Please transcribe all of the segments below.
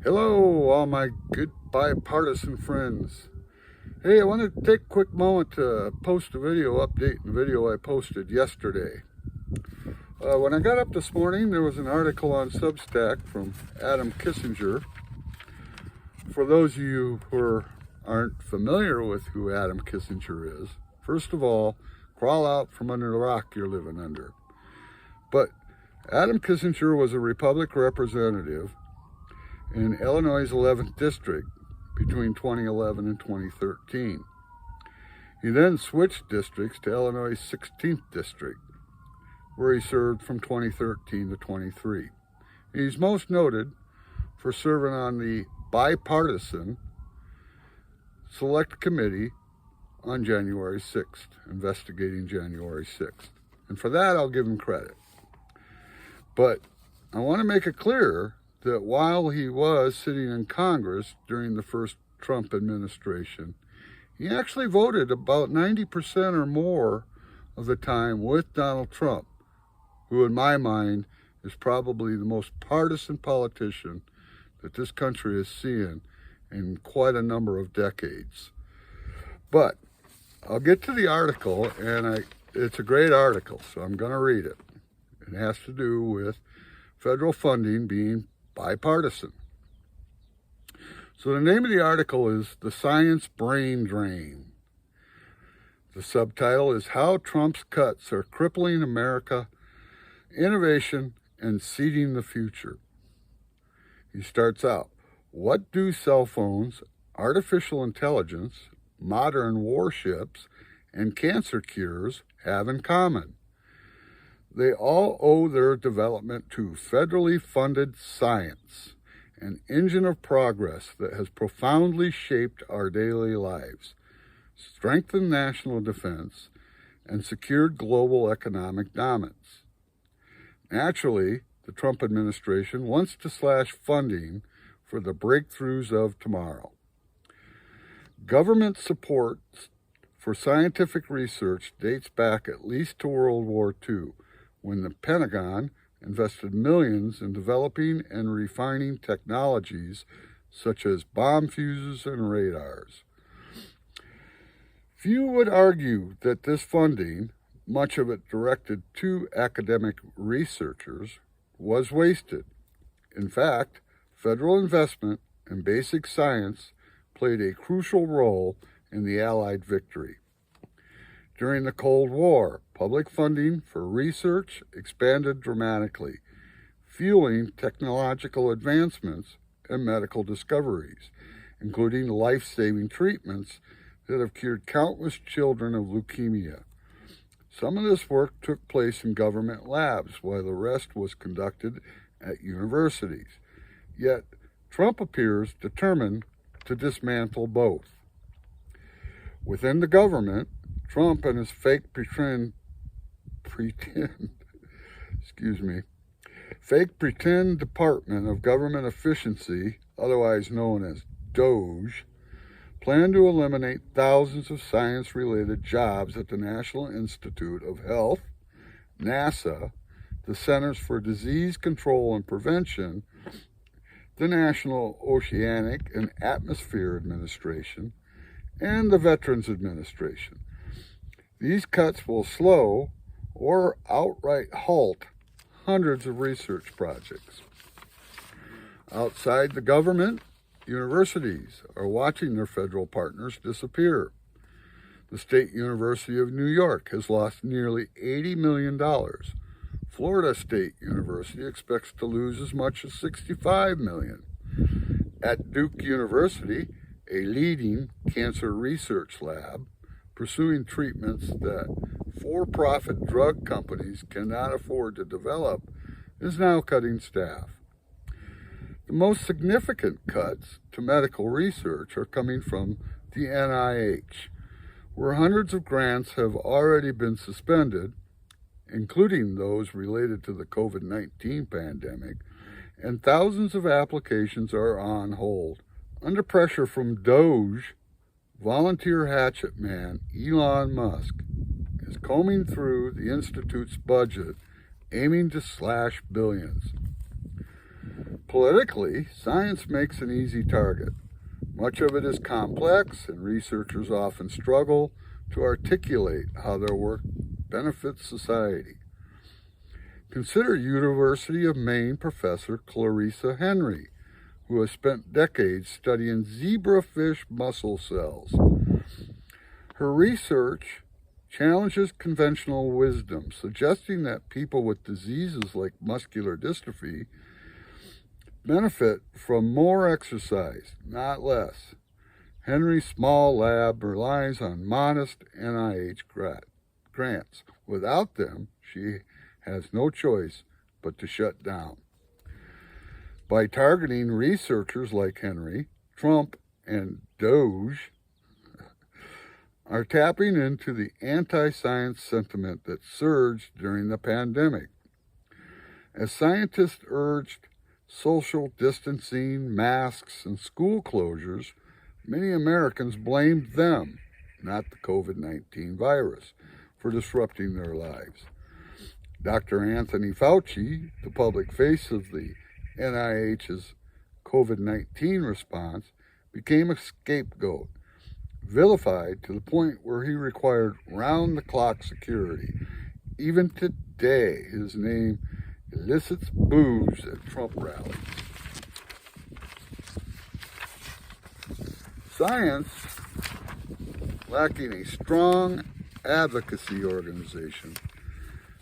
Hello, all my good bipartisan friends. Hey, I want to take a quick moment to post a video update the video I posted yesterday. When I got up this morning, there was an article on Substack from Adam Kinzinger. For those of you who aren't familiar with who Adam Kinzinger is, first of all, crawl out from under the rock you're living under. But Adam Kinzinger was a Republican representative in Illinois' 11th district between 2011 and 2013. He then switched districts to Illinois' 16th district, where he served from 2013 to 23. He's most noted for serving on the Bipartisan Select Committee on January 6th, investigating January 6th. And for that, I'll give him credit. But I want to make it clear that while he was sitting in Congress during the first Trump administration, he actually voted about 90% or more of the time with Donald Trump, who in my mind is probably the most partisan politician that this country has seen in quite a number of decades. But I'll get to the article, and it's a great article, so I'm going to read it. It has to do with federal funding being bipartisan. So the name of the article is The Science Brain Drain. The subtitle is How Trump's Cuts Are Crippling America Innovation and Seeding the Future. He starts out, what do cell phones, artificial intelligence, modern warships, and cancer cures have in common? They all owe their development to federally funded science, an engine of progress that has profoundly shaped our daily lives, strengthened national defense, and secured global economic dominance. Naturally, the Trump administration wants to slash funding for the breakthroughs of tomorrow. Government support for scientific research dates back at least to World War II, when the Pentagon invested millions in developing and refining technologies such as bomb fuses and radars. Few would argue that this funding, much of it directed to academic researchers, was wasted. In fact, federal investment in basic science played a crucial role in the Allied victory. During the Cold War, public funding for research expanded dramatically, fueling technological advancements and medical discoveries, including life-saving treatments that have cured countless children of leukemia. Some of this work took place in government labs, while the rest was conducted at universities. Yet, Trump appears determined to dismantle both. Within the government, Trump and his fake pretend Department of Government Efficiency, otherwise known as DOGE, plan to eliminate thousands of science-related jobs at the National Institute of Health, NASA, the Centers for Disease Control and Prevention, the National Oceanic and Atmospheric Administration, and the Veterans Administration. These cuts will slow or outright halt hundreds of research projects. Outside the government, universities are watching their federal partners disappear. The State University of New York has lost nearly $80 million. Florida State University expects to lose as much as $65 million. At Duke University, a leading cancer research lab, pursuing treatments that for-profit drug companies cannot afford to develop, is now cutting staff. The most significant cuts to medical research are coming from the NIH, where hundreds of grants have already been suspended, including those related to the COVID-19 pandemic, and thousands of applications are on hold. Under pressure from DOGE, volunteer hatchet man Elon Musk is combing through the Institute's budget, aiming to slash billions. Politically, science makes an easy target. Much of it is complex, and researchers often struggle to articulate how their work benefits society. Consider University of Maine professor Clarissa Henry, who has spent decades studying zebrafish muscle cells. Her research challenges conventional wisdom, suggesting that people with diseases like muscular dystrophy benefit from more exercise, not less. Henry's small lab relies on modest NIH grants. Without them, she has no choice but to shut down. By targeting researchers like Henry, Trump and Doge are tapping into the anti-science sentiment that surged during the pandemic. As scientists urged social distancing, masks, and school closures, many Americans blamed them, not the COVID-19 virus, for disrupting their lives. Dr. Anthony Fauci, the public face of the NIH's COVID-19 response, became a scapegoat, vilified to the point where he required round-the-clock security. Even today, his name elicits boos at Trump rallies. Science, lacking a strong advocacy organization,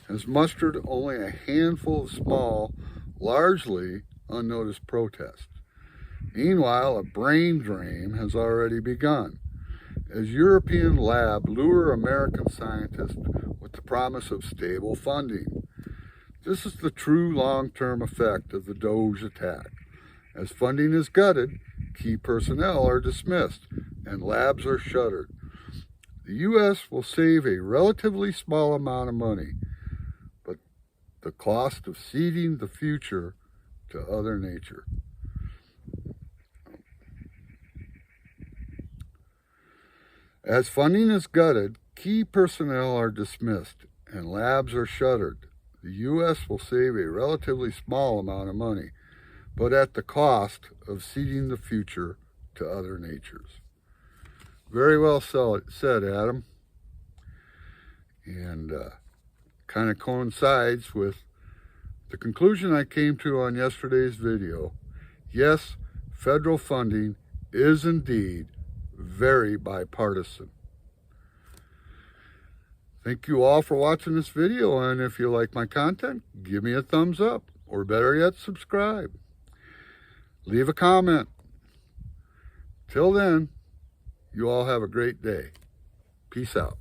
has mustered only a handful of small, largely unnoticed protests. Meanwhile, a brain drain has already begun, as European labs lure American scientists with the promise of stable funding. This is the true long-term effect of the Doge attack. As funding is gutted, key personnel are dismissed, and labs are shuttered. The U.S. will save a relatively small amount of money, but the cost of ceding the future to other nature. As funding is gutted, key personnel are dismissed, and labs are shuttered. The U.S. will save a relatively small amount of money, but at the cost of ceding the future to other natures. Very well said, Adam. And kind of coincides with the conclusion I came to on yesterday's video. Yes, federal funding is indeed very bipartisan. Thank you all for watching this video, and if you like my content, give me a thumbs up, or better yet, subscribe. Leave a comment. Till then, you all have a great day. Peace out.